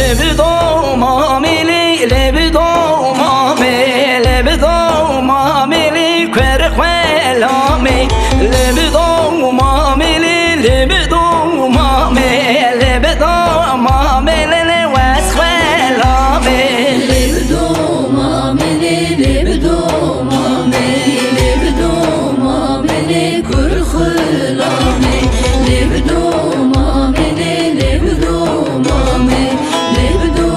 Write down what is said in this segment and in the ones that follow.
لبدو ماملی لبدو مامی لبدو ماملی کر خلامی لبدو ماملی لبدو مامی لبدو ماملی وس خلامی لبدو ماملی لبدو مامی لبدو ماملی کر خلامی لبدو ماملی لبدو مامی لبدو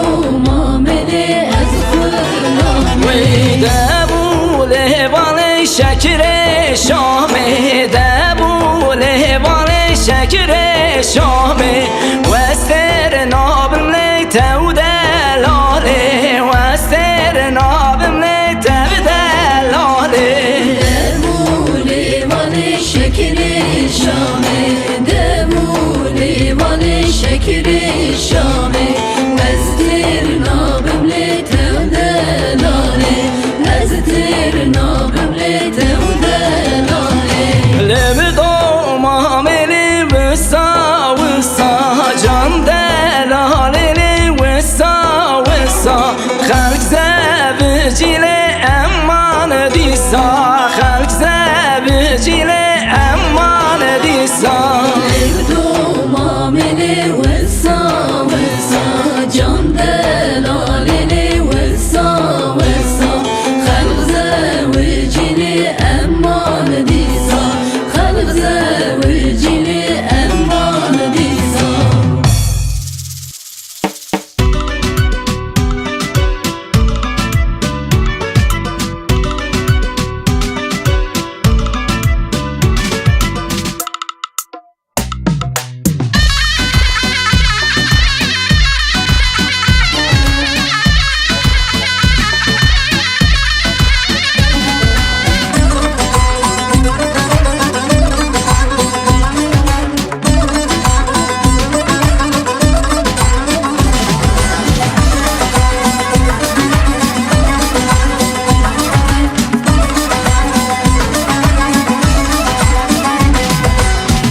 ماملی از خلامی دبول بال شکر شامی دبول بال شکر شامی وستر نابم لیتو دلاله وستر نابم لیتو دلاله دبولی ولی شکر شامی دبولی ولی شکر شامی وستر نابم لیتو دلاله وستر نابم لیتو دلاله لبدو ماملی وسا وسا جان دلالی وسا وسا خلق زبجیل امان دیسا خلق زبجیل امان دیسا لبدو ماملی وسا وسا جان دلالی وسا وسا خلق زوجیلی امان دیسا خلق زوجیلی امان دیسا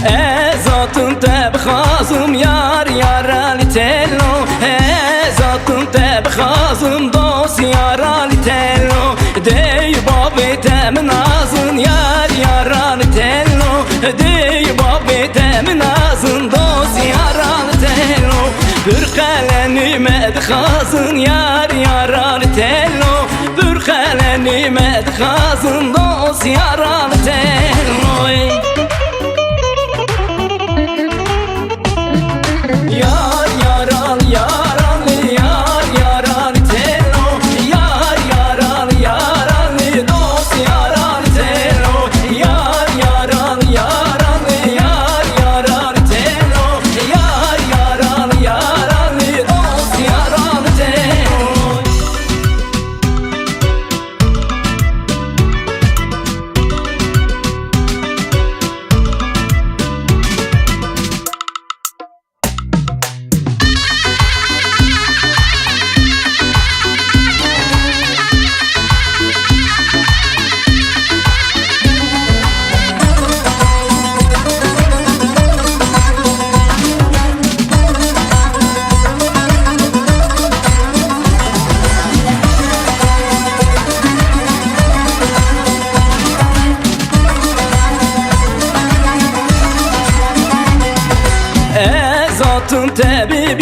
Ezatun tebxazım yar yar ali tello Ezatun tebxazım dost yar ali tello Dey babi temin azın yar yar ali tello Dey babi temin azın dost yar ali tello Bir kaleni medxazın yar yar ali tello Bir kaleni medxazın dost yar ali tello Yar yar al yar al yar yar al tello Yar yar al yar al dost yar al tello Yar yar al yar al yar yar al tello Yar yar al yar al dost yar al tello Ezatun tebi